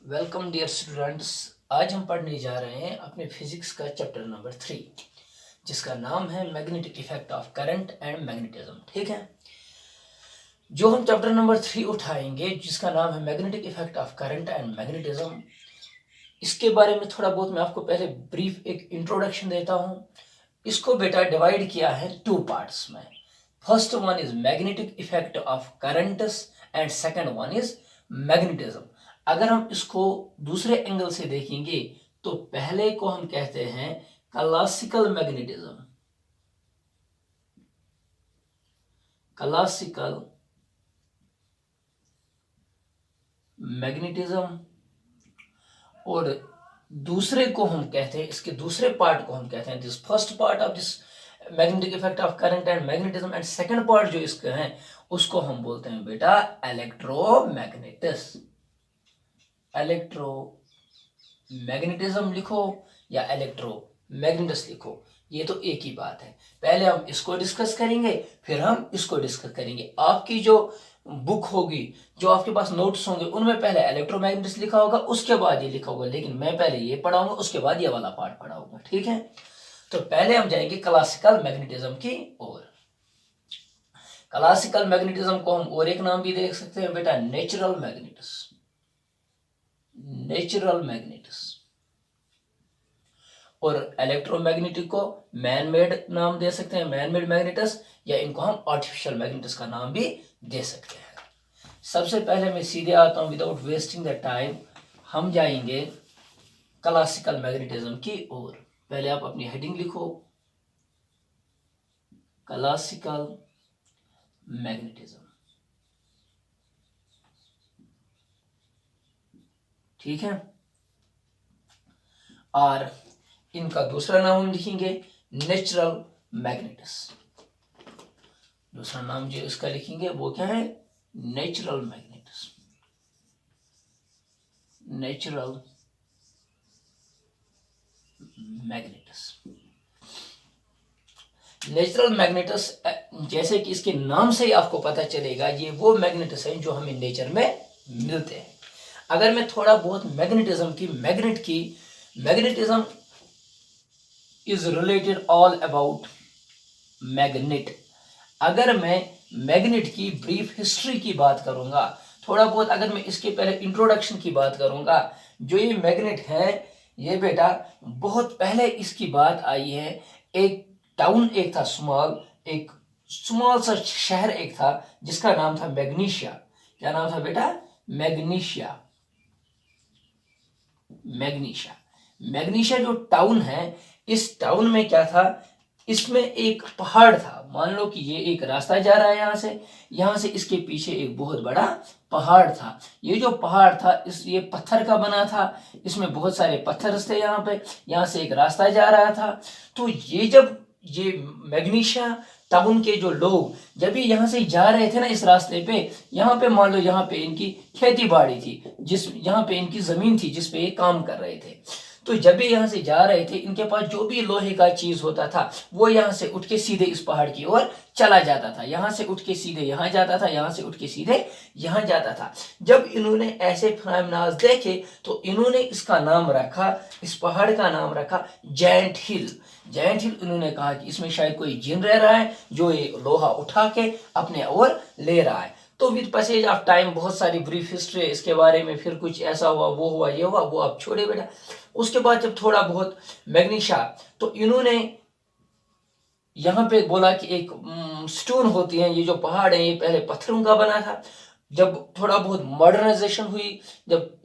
Welcome dear students. आज हम पढ़ने जा रहे हैं अपने फिजिक्स का चैप्टर नंबर 3, जिसका नाम है magnetic effect of current and magnetism. ठीक है, जो हम चैप्टर नंबर 3 उठाएंगे जिसका नाम है magnetic effect of current and magnetism, इसके बारे में थोड़ा बहुत मैं आपको पहले ब्रीफ एक इंट्रोडक्शन देता हूँ। इसको बेटा डिवाइड किया है 2 पार्ट्स में। First one is magnetic effect of currents and second one is magnetism. अगर हम इसको दूसरे एंगल से देखेंगे तो पहले को हम कहते हैं क्लासिकल मैग्नेटिज्म। क्लासिकल मैग्नेटिज्म और दूसरे को हम कहते हैं, इसके दूसरे पार्ट को हम कहते हैं, this first part of this magnetic effect of current and magnetism, and second part जो इसका है उसको हम बोलते हैं बेटा इलेक्ट्रोमैग्नेटिस। इलेक्ट्रोमैग्नेटिज्म लिखो या इलेक्ट्रोमैग्नेटिस लिखो, ये तो एक ही बात है। पहले हम इसको डिस्कस करेंगे, फिर हम इसको डिस्कस करेंगे। आपकी जो बुक होगी, जो आपके पास नोट्स होंगे, उनमें पहले इलेक्ट्रोमैग्नेटिक्स लिखा होगा, उसके बाद ये लिखा होगा, लेकिन मैं पहले ये पढ़ाऊंगा, उसके बाद ये वाला पार्ट पढ़ाऊंगा। ठीक है, तो पहले हम जाएंगे क्लासिकल मैग्नेटिज्म की ओर। क्लासिकल मैग्नेटिज्म को हम और एक नाम भी देख सकते हैं बेटा, नेचुरल मैग्नेटिस। नेचुरल मैग्नेटिस और इलेक्ट्रोमैग्नेटिक को मैन मेड नाम दे सकते हैं, मैन मेड मैग्नेटिस, या इनको हम आर्टिफिशियल मैग्नेटिस का नाम भी दे सकते हैं। सबसे पहले मैं सीधे आता हूं, विदाउट वेस्टिंग द टाइम हम जाएंगे क्लासिकल मैग्नेटिज्म की ओर। पहले आप अपनी हेडिंग लिखो, क्लासिकल मैग्नेटिज्म। ठीक है, और इनका दूसरा नाम हम लिखेंगे नेचुरल मैग्नेटिस। दूसरा नाम जो इसका लिखेंगे वो क्या है, नेचुरल मैग्नेटिस। नेचुरल मैग्नेटिस। नेचुरल मैग्नेटिस, जैसे कि इसके नाम से ही आपको पता चलेगा, ये वो मैग्नेटिस हैं जो हमें नेचर में मिलते हैं। अगर मैं थोड़ा बहुत magnetism is related all about magnet. अगर मैं मैग्नेट की ब्रीफ हिस्ट्री की बात करूंगा, थोड़ा बहुत अगर मैं इसके पहले इंट्रोडक्शन की बात करूंगा, जो ये मैग्नेट है ये बेटा बहुत पहले इसकी बात आई है। एक टाउन एक था, एक स्मॉल सा शहर एक था जिसका नाम था मैग्नीशिया। क्या नाम था बेटा, मैग्नीशिया। मैग्नीशिया, मैग्नीशिया जो टाउन है, इस टाउन में क्या था, इसमें एक पहाड़ था। मान लो कि ये एक रास्ता जा रहा है यहां से इसके पीछे एक बहुत बड़ा पहाड़ था। ये जो पहाड़ था ये पत्थर का बना था, इसमें बहुत सारे पत्थर थे। यहाँ से एक रास्ता जा रहा था। तो ये मैग्नीशिया टाउन के जो लोग जब ये यहाँ से जा रहे थे ना इस रास्ते पे, यहाँ पे मान लो यहाँ पे इनकी खेती बाड़ी थी, यहाँ पे इनकी जमीन थी जिस पे ये काम कर रहे थे। तो जब भी यहाँ से जा रहे थे, इनके पास जो भी लोहे का चीज होता था वो यहाँ से उठ के सीधे इस पहाड़ की ओर चला जाता था। यहाँ से उठ के सीधे यहाँ जाता था, यहाँ से उठ के सीधे यहाँ जाता था। जब इन्होंने ऐसे फिनोमेनन देखे तो इन्होंने इसका नाम रखा, इस पहाड़ का नाम रखा जायंट हिल। जायंट हिल इन्होंने कहा कि इसमें शायद कोई जिन रह रहा है जो ये लोहा उठा के अपने ओर ले रहा है। तो विद पैसेज ऑफ टाइम बहुत सारी ब्रीफ हिस्ट्री है इसके बारे में, फिर कुछ ऐसा हुआ, वो हुआ, ये हुआ, वो आप छोड़े बेटा। उसके बाद जब थोड़ा बहुत मैग्नीशिया, तो इन्होंने यहाँ पे बोला कि एक स्टोन होती है, ये जो पहाड़ है ये पहले पत्थरों का बना था। जब थोड़ा बहुत मॉडर्नाइजेशन हुई, जब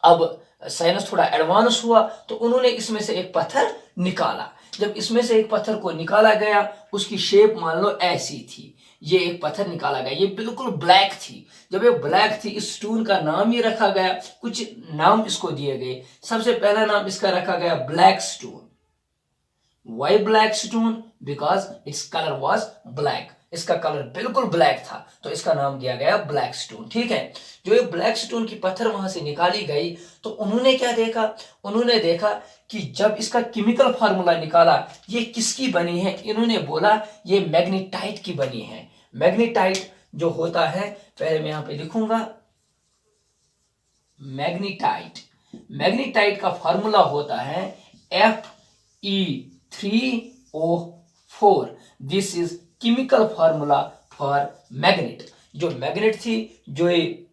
अब साइंस थोड़ा एडवांस हुआ, तो उन्होंने इसमें से एक पत्थर निकाला। जब इसमें से एक पत्थर को निकाला गया, उसकी शेप मान लो ऐसी थी। ये एक पत्थर निकाला गया, ये बिल्कुल ब्लैक थी। जब ये ब्लैक थी, इस स्टोन का नाम ही रखा गया, कुछ नाम इसको दिए गए। सबसे पहला नाम इसका रखा गया black stone. Why black stone? Because it's colour was black, इसका कलर बिल्कुल ब्लैक था, तो इसका नाम दिया गया ब्लैक स्टोन। ठीक है, जो ये ब्लैक स्टोन की पत्थर वहां से निकाली गई, तो उन्होंने क्या देखा, उन्होंने देखा कि जब इसका केमिकल फार्मूला निकाला, ये किसकी बनी है, इन्होंने बोला ये मैग्नेटाइट की बनी है। मैग्नेटाइट जो होता है, पहले मैं यहां पे लिखूंगा, मैग्नीटाइट। मैग्नीटाइट का फॉर्मूला होता है Fe3O4। This is chemical formula for magnet. जो मैग्नेट थी, जो ये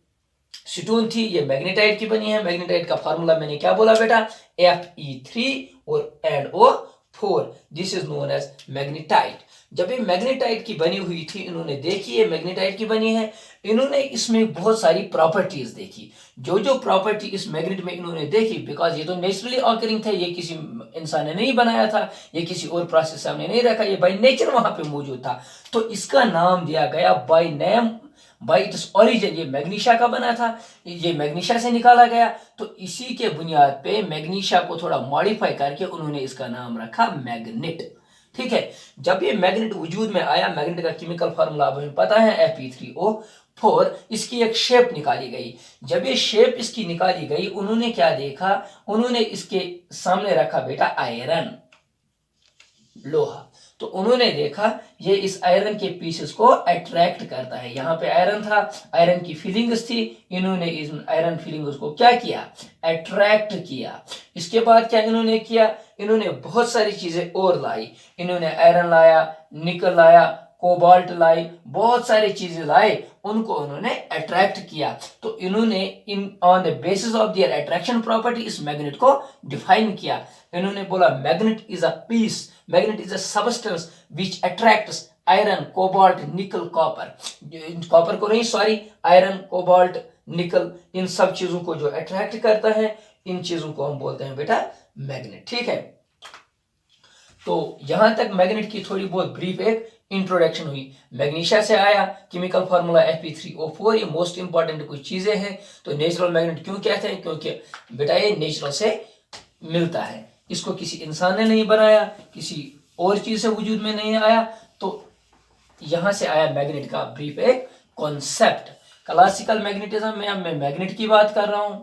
स्टोन थी, ये मैग्नेटाइट की बनी है। मैग्नेटाइट का फॉर्मूला मैंने क्या बोला बेटा? Fe3 और and O4। This is known as magnetite. जब ये मैग्नेटाइट की बनी हुई थी, इन्होंने देखी ये मैग्नेटाइट की बनी है, इन्होंने इसमें बहुत सारी प्रॉपर्टीज देखी। जो जो प्रॉपर्टी इस मैग्नेट में इन्होंने देखी, बिकॉज ये तो नेचुरली ऑकरिंग था, ये किसी इंसान ने नहीं बनाया था, ये किसी और प्रोसेस हमने नहीं रखा, ये बाय नेचर वहां पे मौजूद था। तो इसका नाम दिया गया by name, bye its origin. ये मैग्नीशिया का बना था, ये मैग्नीशिया से निकाला गया। तो इसी के बुनियाद पे मैग्नीशिया को थोड़ा मॉडिफाई करके उन्होंने इसका नाम रखा मैग्नेट। ठीक है। जब ये मैग्नेट वजूद में आया, मैग्नेट का केमिकल फार्मूला अब हमें पता है Fe3O4। इसकी एक शेप निकाली गई। जब ये शेप इसकी निकाली गई, उन्होंने क्या देखा? उन्होंने इसके सामने रखा बेटा आयरन, लोहा। तो उन्होंने देखा ये इस आयरन के पीसेस को अट्रैक्ट करता है। यहाँ पे आयरन था, आयरन की फीलिंग्स थी, इन्होंने इस आयरन फीलिंग्स को क्या किया? अट्रैक्ट किया। इसके बाद क्या इन्होंने किया? इन्होंने बहुत सारी चीजें और लाई। इन्होंने आयरन लाया, निकल लाया, कोबाल्ट लाई, बहुत सारी चीजें लाए, उनको उन्होंने अट्रैक्ट किया। तो इन्होंने in on the basis of their attraction property इस मैग्नेट को डिफाइन किया। इन्होंने बोला magnet is a piece, magnet is a substance which attracts iron, cobalt, nickel, copper. Copper को नहीं, सॉरी, आयरन, कोबाल्ट, निकल, इन सब चीजों को जो अट्रैक्ट करता है, इन चीजों को हम बोलते हैं बेटा मैग्नेट। ठीक है। तो यहां तक मैग्नेट की थोड़ी बहुत ब्रीफ एक इंट्रोडक्शन हुई। मैग्नीशिया से आया, केमिकल फार्मूला Fe3O4। ये मोस्ट इंपॉर्टेंट कुछ चीजें हैं। तो नेचुरल मैग्नेट क्यों कहते हैं? क्योंकि बेटा ये नेचुरल से मिलता है, इसको किसी इंसान ने नहीं बनाया, किसी और चीज से वजूद में नहीं आया। तो यहां से आया मैग्नेट का ब्रीफ एक कॉन्सेप्ट। क्लासिकल मैग्नेटिज्म में अब मैं मैग्नेट की बात कर रहा हूं।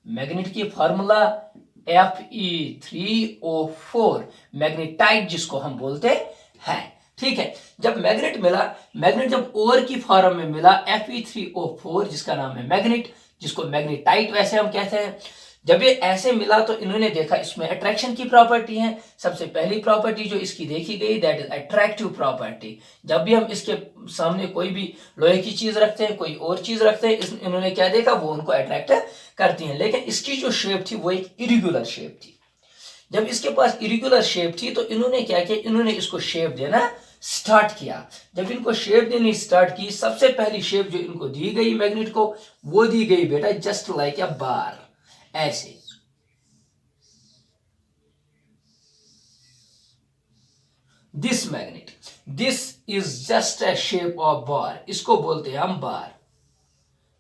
मैग्नेट की फार्मूला Fe3O4, मैग्नेटाइट जिसको हम बोलते हैं। ठीक है। जब मैग्नेट मिला, मैग्नेट जब ओर की फॉर्म में मिला Fe3O4, जिसका नाम है मैग्नेट, जिसको मैग्नेटाइट वैसे हम कहते हैं, जब ये ऐसे मिला तो इन्होंने देखा इसमें अट्रैक्शन की प्रॉपर्टी है। सबसे पहली प्रॉपर्टी जो इसकी देखी गई, दैट इज अट्रैक्टिव प्रॉपर्टी। जब भी हम इसके सामने कोई भी लोहे की चीज रखते हैं, कोई और चीज रखते हैं, इन्होंने क्या देखा? वो उनको अट्रैक्ट करती हैं। लेकिन इसकी जो शेप थी वो एक इरेगुलर शेप थी। जब इसके पास इरेगुलर शेप थी तो इन्होंने क्या किया? इन्होंने इसको शेप देना स्टार्ट किया। जब इनको शेप देनी स्टार्ट की, सबसे पहली शेप जो इनको दी गई मैग्नेट को, वो दी गई बेटा जस्ट लाइक अ बार, ऐसे। This magnet, this is just a shape of bar, इसको बोलते हैं हम बार।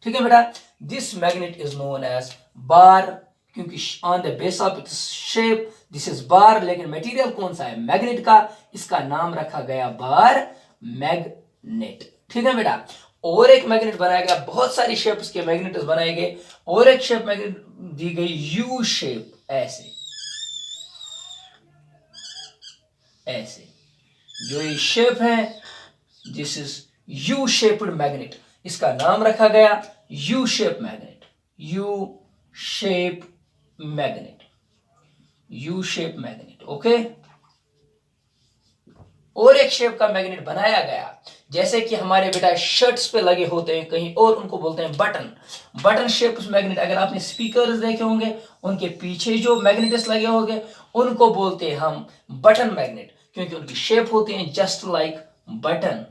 ठीक है बेटा। This magnet is known as bar, क्योंकि on the base of its shape this is bar. लेकिन मटेरियल कौन सा है? मैग्नेट का। इसका नाम रखा गया बार मैग्नेट। ठीक है बेटा। और एक मैग्नेट बनाया गया, बहुत सारी शेप्स के मैग्नेट्स बनाए गए। और एक शेप मैग्नेट दी गई यू शेप, ऐसे ऐसे। जो ये शेप है, this is U shaped magnet. इसका नाम रखा गया you shape magnet, U shape magnet, U shape magnet. Okay. और एक शेप का मैग्नेट बनाया गया, जैसे कि हमारे बेटा शर्ट्स पे लगे होते हैं कहीं और, उनको बोलते हैं बटन। Button shape magnet. अगर आपने स्पीकर्स देखे होंगे, उनके पीछे जो मैग्नेट्स लगे होंगे, उनको बोलते हैं हम बटन मैग्नेट, क्योंकि उनकी शेप होती है just like button,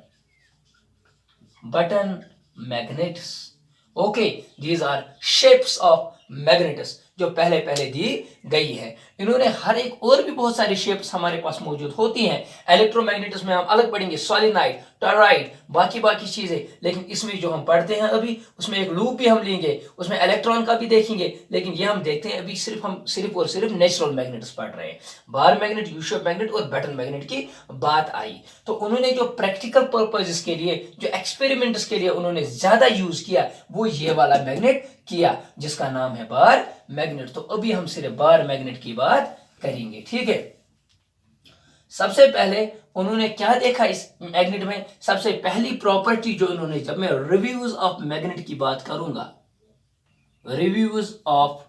button magnets. Okay, these are shapes of magnets जो पहले पहले दी गई है। इन्होंने हर एक और भी बहुत सारी शेप्स हमारे पास मौजूद होती हैं। इलेक्ट्रोमैग्नेटिज्म में हम अलग पढ़ेंगे, सॉलिनॉइड, टॉरॉइड, बाकी चीजें। लेकिन इसमें जो हम पढ़ते हैं अभी, उसमें एक लूप भी हम लेंगे, उसमें इलेक्ट्रॉन का भी देखेंगे। लेकिन ये हम देखते हैं अभी हम सिर्फ और सिर्फ नेचुरल मैग्नेट्स पढ़ रहे हैं। Bar magnet, U shape magnet और बटन मैग्नेट की बात आई। तो उन्होंने जो प्रैक्टिकल पर्पजेस के लिए, जो एक्सपेरिमेंट्स के लिए उन्होंने ज्यादा यूज किया, वो ये वाला मैग्नेट किया, जिसका नाम है बार मैग्नेट। तो अभी हम सिर्फ बार मैग्नेट की बात करेंगे। ठीक है। सबसे पहले उन्होंने क्या देखा इस मैग्नेट में? सबसे पहली प्रॉपर्टी जो उन्होंने, जब मैं रिव्यूज ऑफ मैग्नेट की बात करूंगा, रिव्यूज ऑफ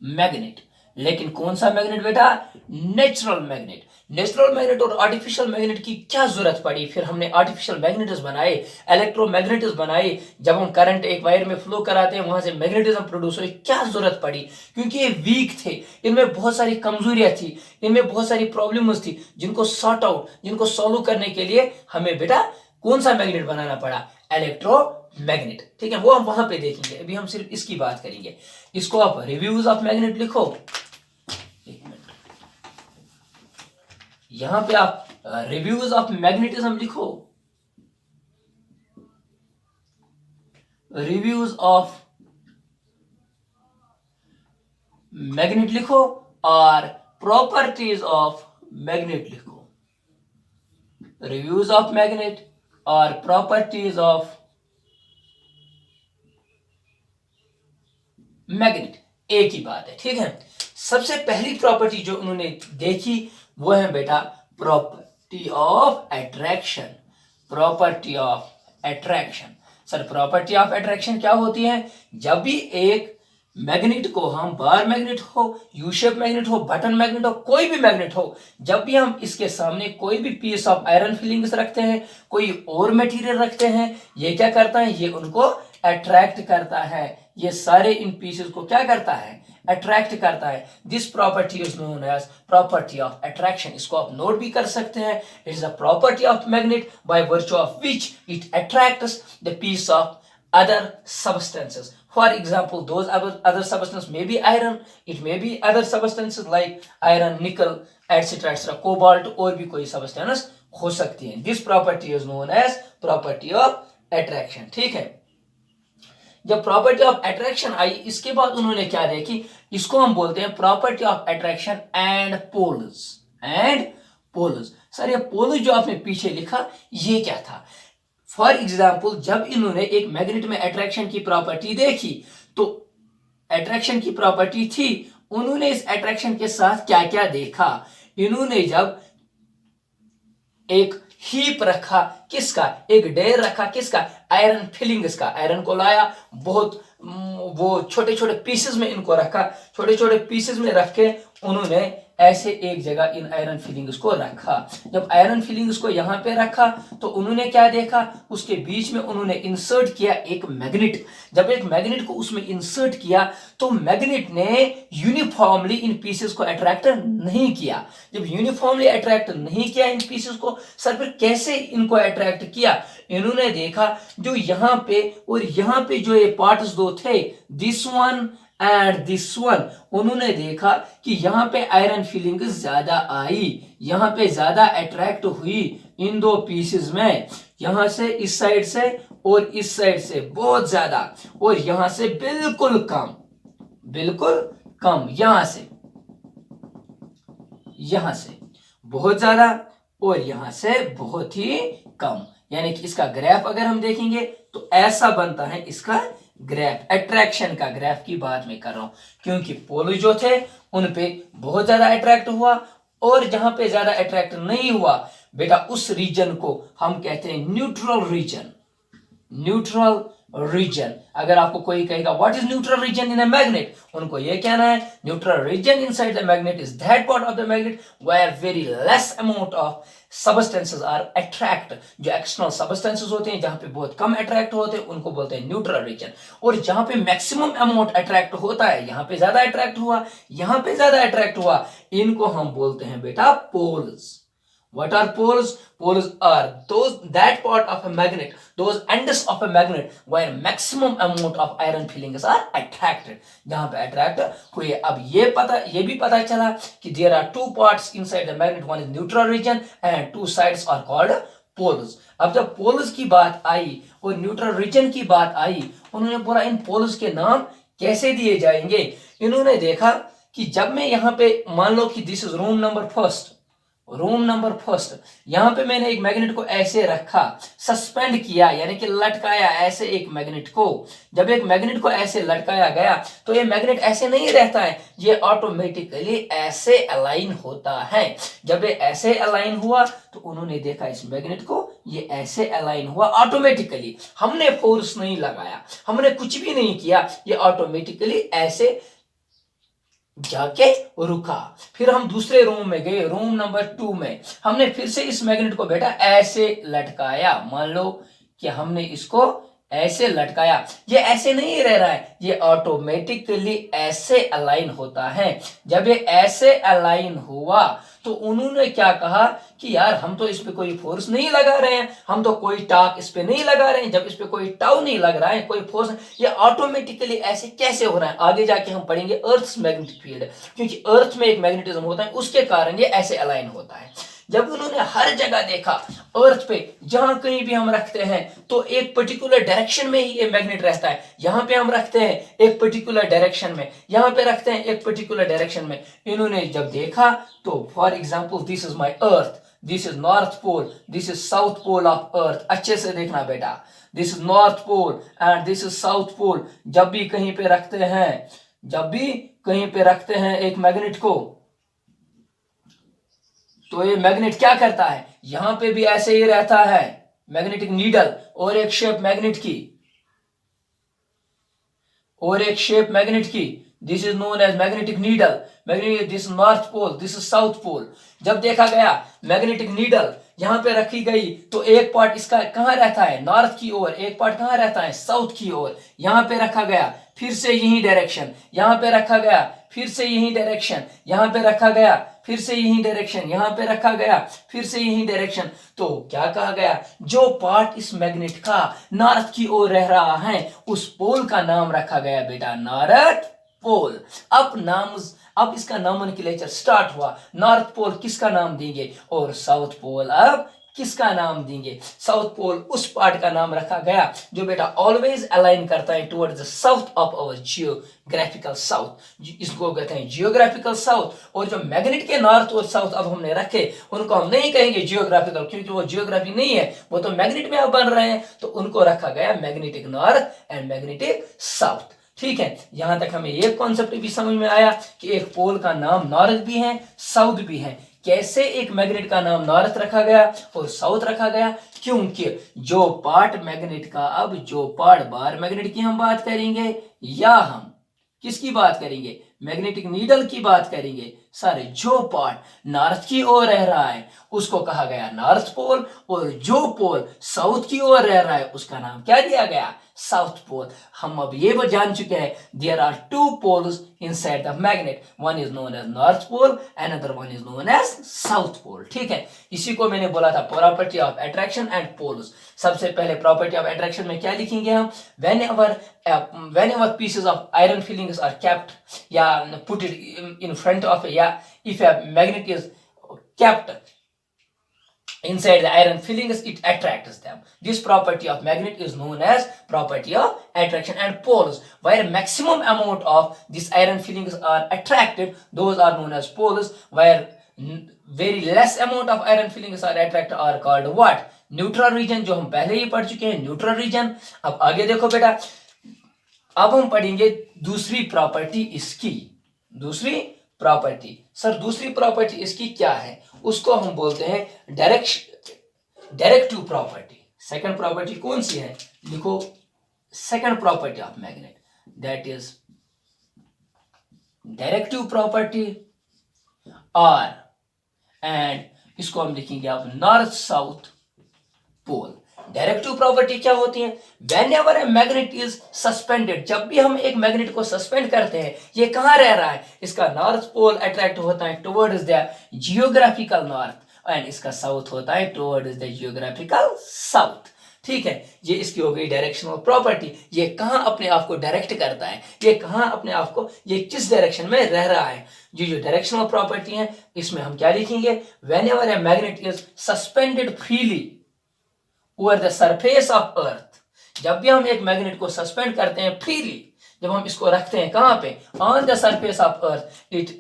मैग्नेट। लेकिन कौन सा मैग्नेट बेटा? Natural magnet. नेचुरल मैग्नेट और आर्टिफिशियल मैग्नेट की क्या जरूरत पड़ी? फिर हमने आर्टिफिशियल मैग्नेट्स बनाए, इलेक्ट्रोमैग्नेट्स बनाए। जब हम करंट एक वायर में फ्लो कराते हैं वहां से मैग्नेटिज्म प्रोड्यूस हुई। क्या जरूरत पड़ी? क्योंकि ये वीक थे, इनमें बहुत सारी कमजोरियां थी, इनमें बहुत सारी प्रॉब्लम्स थी, जिनको सॉर्ट आउट, जिनको सॉल्व करने के लिए हमें बेटा कौन सा मैग्नेट बनाना पड़ा? इलेक्ट्रोमैग्नेट। ठीक है, वो हम वहां पे देखेंगे, अभी हम सिर्फ इसकी बात करेंगे। इसको आप रिव्यूज ऑफ मैग्नेट लिखो। एक मिनट, यहां पे आप रिव्यूज ऑफ मैग्नेटिज्म लिखो, रिव्यूज ऑफ मैग्नेट लिखो और प्रॉपर्टीज ऑफ मैग्नेट लिखो। रिव्यूज ऑफ मैग्नेट और प्रॉपर्टीज ऑफ मैग्नेट एक ही बात है। ठीक है, सबसे पहली प्रॉपर्टी जो उन्होंने देखी वो है बेटा property of attraction. Property of attraction. Sir property of attraction क्या होती है? जब भी एक मैग्नेट को हम, बार मैग्नेट हो, यू शेप मैग्नेट हो, बटन मैग्नेट हो, कोई भी मैग्नेट हो, जब भी हम इसके सामने कोई भी पीस ऑफ आयरन फिलिंग्स रखते हैं, कोई और मटेरियल रखते हैं, ये क्या करता है? ये उनको अट्रैक्ट करता है। ये सारे इन पीसेस को क्या करता है? अट्रैक्ट करता है। This property is known as property of attraction. इसको आप नोट भी कर सकते हैं। It is a property of magnet by virtue of which it attracts the piece of other substances. For example, those other substances may be iron, it may be other substances like iron, nickel, etc., etc., cobalt, और भी कोई substance हो सकती है। This property is known as property of attraction। ठीक है, जब property of attraction आई, इसके बाद उन्होंने क्या देखी? इसको हम बोलते हैं property of attraction and poles. And poles. Sir ये पोल्स जो आपने पीछे लिखा ये क्या था? फॉर एग्जाम्पल, जब इन्होंने एक मैग्नेट में अट्रैक्शन की प्रॉपर्टी देखी, तो अट्रैक्शन की प्रॉपर्टी थी, उन्होंने इस अट्रैक्शन के साथ क्या क्या देखा? इन्होंने जब एक हीप रखा, किसका? एक ढेर रखा, किसका? आयरन फिलिंग्स का। आयरन को लाया, बहुत वो छोटे छोटे पीसेस में इनको रखा, छोटे छोटे पीसेस में रख के उन्होंने ऐसे एक जगह इन आयरन फिलिंग्स को रखा। जब आयरन फिलिंग्स को यहां पे रखा तो उन्होंने क्या देखा? उसके बीच में उन्होंने इंसर्ट किया एक मैग्नेट। जब एक मैग्नेट को उसमें इंसर्ट किया तो मैग्नेट ने यूनिफॉर्मली इन पीसेस को अट्रैक्ट नहीं किया। जब यूनिफॉर्मली अट्रैक्ट नहीं किया इन पीसेस को, सर फिर कैसे इनको अट्रैक्ट किया? इन्होंने देखा जो यहां पे और यहां पे जो ये पार्ट्स दो थे, this one and this one, उन्होंने देखा कि यहां पे आयरन फीलिंग ज्यादा आई, यहां पे ज्यादा अट्रैक्ट हुई इन दो पीसेस में। यहां से इस साइड से और इस साइड से बहुत ज्यादा, और यहां से बिल्कुल कम, बिल्कुल कम। यहां से बहुत ज्यादा और यहां से बहुत ही कम। यानी कि इसका ग्राफ अगर हम देखेंगे तो ऐसा बनता है इसका ग्राफ। अट्रैक्शन का ग्राफ की बात मैं कर रहा हूं, क्योंकि पोल जो थे उन पे बहुत ज्यादा अट्रैक्ट हुआ, और जहां पे ज्यादा अट्रैक्ट नहीं हुआ बेटा, उस रीजन को हम कहते हैं न्यूट्रल रीजन। Neutral region. अगर आपको कोई कहेगा what is neutral region in a magnet, उनको ये कहना है neutral region inside the magnet is that part of the magnet where very less amount of substances are attract. जो एक्सटर्नल सबस्टेंसेस होते हैं जहां पे बहुत कम अट्रैक्ट होते हैं उनको बोलते हैं न्यूट्रल रीजन। और जहां पे मैक्सिमम अमाउंट अट्रैक्ट होता है, यहां पे ज्यादा अट्रैक्ट हुआ, यहां पे ज्यादा अट्रैक्ट हुआ, इनको हम बोलते हैं बेटा poles. What are poles? Poles are that part of a magnet, those ends of a magnet where maximum amount of iron fillings are attracted. जहां पे attract हुए। अब ये भी पता चला कि there are two parts inside the magnet, one is neutral region and two sides are called poles. अब जब poles की बात आई और neutral region की बात आई, उन्होंने बोला इन poles के नाम कैसे दिए जाएंगे। इन्होंने देखा कि जब मैं यहाँ पे मान लो कि this is room number first, यहां पे मैंने एक मैग्नेट को ऐसे रखा, सस्पेंड किया यानी कि लटकाया ऐसे एक मैग्नेट को। जब एक मैग्नेट को ऐसे लटकाया गया तो ये मैग्नेट ऐसे नहीं रहता है, ये ऑटोमेटिकली ऐसे अलाइन होता है। जब ये ऐसे अलाइन हुआ तो उन्होंने देखा इस मैग्नेट को ये ऐसे अलाइन हुआ ऑटोमेटिकली, हमने फोर्स नहीं लगाया, हमने कुछ भी नहीं किया, ये ऑटोमेटिकली ऐसे जाके रुका। फिर हम दूसरे रूम में गए, रूम नंबर 2 में हमने फिर से इस मैग्नेट को बेटा ऐसे लटकाया। मान लो कि हमने इसको ऐसे लटकाया, ये ऐसे नहीं रह रहा है, ये ऑटोमेटिकली ऐसे अलाइन होता है। जब ये ऐसे अलाइन हुआ तो उन्होंने क्या कहा कि यार हम तो इस पे कोई फोर्स नहीं लगा रहे हैं, हम तो कोई टाक इस पे नहीं लगा रहे हैं। जब इस पे कोई टाउ नहीं लग रहा है, कोई फोर्स, ये ऑटोमेटिकली ऐसे कैसे हो रहा है? आगे जाके हम पढ़ेंगे अर्थ मैग्नेटिक फील्ड, क्योंकि अर्थ में एक मैग्नेटिज्म होता है, उसके कारण ये ऐसे अलाइन होता है। जब उन्होंने हर जगह देखा अर्थ पे, जहां कहीं भी हम रखते हैं तो एक पर्टिकुलर डायरेक्शन में ही ये मैग्नेट रहता है। यहां पे हम रखते हैं एक पर्टिकुलर डायरेक्शन में, यहां पे रखते हैं एक पर्टिकुलर डायरेक्शन में। इन्होंने जब देखा तो for example this is my earth, this is north pole, this is south pole of earth. अच्छे से देखना बेटा, this is north pole and this is south pole. जब भी कहीं पे रखते हैं, जब भी कहीं पे रखते हैं एक मैग्नेट को, तो ये मैग्नेट क्या करता है? यहां पे भी ऐसे ही रहता है मैग्नेटिक नीडल, और एक शेप मैग्नेट की, और एक शेप मैग्नेट की। This is known as magnetic needle. Magnetic, this north pole, this is south pole. जब देखा गया मैग्नेटिक नीडल यहां पे रखी गई तो एक पार्ट इसका कहां रहता है? नॉर्थ की ओर। एक पार्ट कहां रहता है? साउथ की ओर। यहां पे रखा गया, फिर से यही डायरेक्शन, यहां पे रखा गया, फिर से यही डायरेक्शन, यहां पे रखा गया, फिर से यही डायरेक्शन, यहां पे रखा गया, फिर से यही डायरेक्शन। तो क्या कहा गया? जो पार्ट इस मैग्नेट का नॉर्थ की ओर रह रहा है, उस पोल का नाम रखा गया बेटा नॉर्थ पोल। अब इसका नोमेनक्लेचर स्टार्ट हुआ। नॉर्थ पोल किसका नाम देंगे और साउथ पोल अब किसका नाम देंगे? साउथ पोल उस पार्ट का नाम रखा गया जो बेटा ऑलवेज अलाइन करता है towards the south of our geographical south, इसको कहते हैं जियोग्राफिकल साउथ। और जो मैग्नेट के नॉर्थ और साउथ अब हमने रखे, उनको हम नहीं कहेंगे जियोग्राफिकल, क्योंकि वो जियोग्राफी नहीं है, वो तो मैग्नेट में अब बन रहे हैं, तो उनको रखा गया magnetic north and magnetic south. ठीक है, यहां तक हमें ये कॉन्सेप्ट भी समझ में आया कि एक पोल का नाम नॉर्थ भी है, साउथ भी है। कैसे एक मैग्नेट का नाम नॉर्थ रखा गया और साउथ रखा गया? क्योंकि जो पार्ट मैग्नेट का, अब जो पार्ट बार मैग्नेट की हम बात करेंगे या हम किसकी बात करेंगे? मैग्नेटिक नीडल की बात करेंगे। सारे जो पार्ट नॉर्थ की ओर रह रहा है उसको कहा गया नॉर्थ पोल, और जो पोल साउथ की ओर रह रहा है उसका नाम क्या दिया गया? South pole. हम अब ये जान चुके हैं there are two poles inside the magnet, one is known as north pole, another one is known as south pole. ठीक है, इसी को मैंने बोला था property of attraction and poles. सबसे पहले प्रॉपर्टी ऑफ अट्रैक्शन में क्या लिखेंगे हम? whenever pieces of iron filings are kept, yeah, put it in front of, yeah, if a magnet is kept inside the iron fillings, it attracts them. This property of magnet is known as property of attraction. And poles, where maximum amount of these iron fillings are attracted, those are known as poles. Where very less amount of iron fillings are attracted are called what? Neutral region, जो हम पहले ही पढ़ चुके हैं neutral region. अब आगे देखो बेटा, अब हम पढ़ेंगे दूसरी प्रॉपर्टी इसकी। दूसरी प्रॉपर्टी, सर दूसरी प्रॉपर्टी इसकी क्या है? उसको हम बोलते हैं डायरेक्टिव प्रॉपर्टी। सेकंड प्रॉपर्टी कौन सी है? लिखो, second property of magnet, that is directive property. और एंड इसको हम लिखेंगे आप north south pole. Directive property क्या होती है? Whenever a magnet is suspended, जब भी हम एक मैग्नेट को सस्पेंड करते हैं, ये कहां रह रहा है? इसका नॉर्थ पोल अट्रैक्ट होता है towards the geographical north and इसका साउथ होता है टुवर्ड्स द जियोग्राफिकल साउथ। ठीक है, ये इसकी हो गई डायरेक्शनल प्रॉपर्टी। ये कहां अपने आप को डायरेक्ट करता है, ये कहां अपने आप को, ये किस डायरेक्शन में रह रहा है। जो डायरेक्शनल प्रॉपर्टी है इसमें हम क्या लिखेंगे? Whenever a magnet is suspended freely over the surface of earth, जब भी हम एक मैग्नेट को सस्पेंड करते हैं फ्रीली, जब हम इसको रखते हैं कहां पे? On the surface of earth, it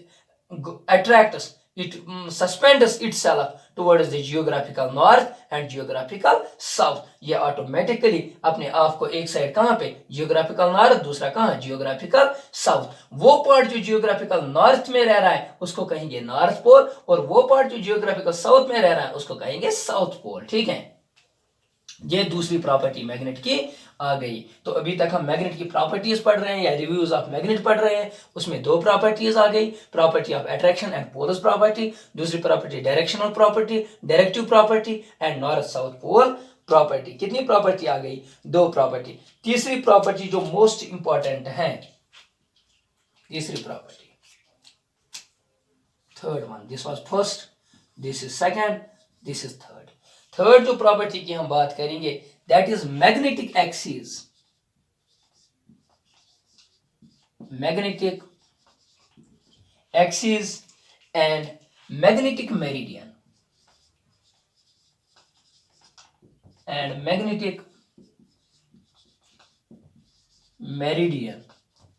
attracts, it suspends itself towards the geographical north and geographical south. ये ऑटोमेटिकली अपने आप को एक साइड कहां पे? जियोग्राफिकल नॉर्थ, दूसरा कहां? Geographical south. वो पार्ट जो जियोग्राफिकल नॉर्थ में रह रहा है उसको कहेंगे नॉर्थ पोल, और वो पार्ट जो जियोग्राफिकल साउथ में रह रहा है उसको कहेंगे साउथ पोल। ठीक है, ये दूसरी प्रॉपर्टी मैग्नेट की आ गई। तो अभी तक हम मैग्नेट की प्रॉपर्टीज पढ़ रहे हैं या रिव्यूज ऑफ मैग्नेट पढ़ रहे हैं। उसमें दो प्रॉपर्टीज आ गई, property of attraction and poles property, दूसरी property directional property, directive property and north south pole property. कितनी प्रॉपर्टी आ गई? दो प्रॉपर्टी। तीसरी प्रॉपर्टी जो मोस्ट इंपॉर्टेंट है, तीसरी property, third one, this was first, this is second, this is third. Third जो प्रॉपर्टी की हम बात करेंगे that is magnetic axis, magnetic axis and magnetic meridian, and magnetic meridian.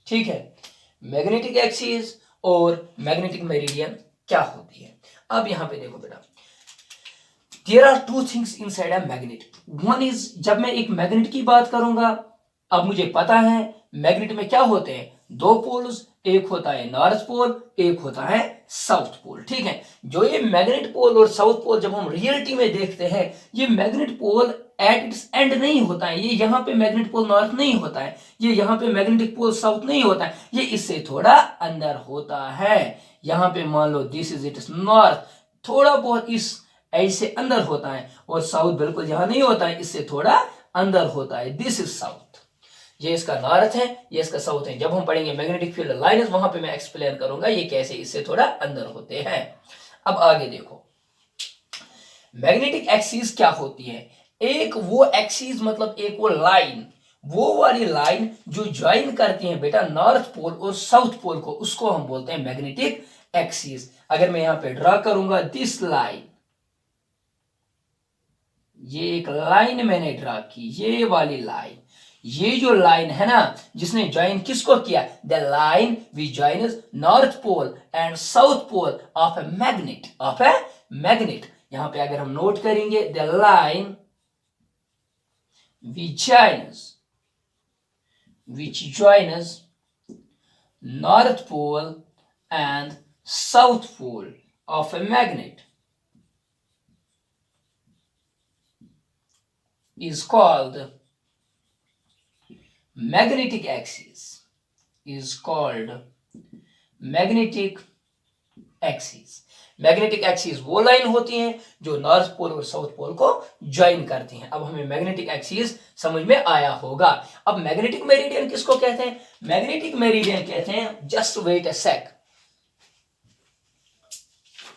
ठीक है, मैग्नेटिक एक्सिस और मैग्नेटिक मेरिडियन क्या होती है? अब यहां पे देखो बेटा, there are two things inside a magnet. One is, जब मैं एक मैग्नेट की बात करूंगा, अब मुझे पता है मैग्नेट में क्या होते हैं, दो पोल्स, एक होता है नॉर्थ पोल, एक होता है साउथ पोल। ठीक है, जो ये मैग्नेट पोल और साउथ पोल जब हम रियलिटी में देखते हैं, ये magnet pole at its end नहीं होता है, ये यहाँ पे मैग्नेट पोल नॉर्थ नहीं होता है, ये यहाँ पे मैग्नेटिक पोल साउथ नहीं होता है, ये इससे थोड़ा अंदर होता है। यहाँ पे मान लो दिस इज इट्स नॉर्थ, थोड़ा बहुत इस ऐसे अंदर होता है, और साउथ बिल्कुल यहां नहीं होता है, इससे थोड़ा अंदर होता है, दिस इज साउथ। ये इसका नॉर्थ है, ये इसका साउथ है। जब हम पढ़ेंगे मैग्नेटिक फील्ड लाइंस, वहां पे मैं एक्सप्लेन करूंगा ये कैसे इससे थोड़ा अंदर होते हैं। अब आगे देखो, मैग्नेटिक एक्सिस क्या होती है? एक वो एक्सिस मतलब एक वो लाइन, वो वाली लाइन जो ज्वाइन करती है बेटा नॉर्थ पोल और साउथ पोल को, उसको हम बोलते हैं मैग्नेटिक एक्सिस। अगर मैं यहां पे ड्रा करूंगा दिस लाइन, ये एक लाइन मैंने ड्रा की, ये वाली लाइन, ये जो लाइन है ना जिसने ज्वाइन किसको किया, the line which joins north pole and south pole of a magnet, of a magnet. यहां पे अगर हम नोट करेंगे, the line which joins north pole and south pole of a magnet is called magnetic axis, is called magnetic axis। Magnetic axis वो line होती है जो north pole और साउथ पोल को ज्वाइन करती हैं। अब हमें मैग्नेटिक एक्सिस समझ में आया होगा। अब मैग्नेटिक मेरिडियन किसको कहते हैं? मैग्नेटिक मेरिडियन कहते हैं, just wait a sec,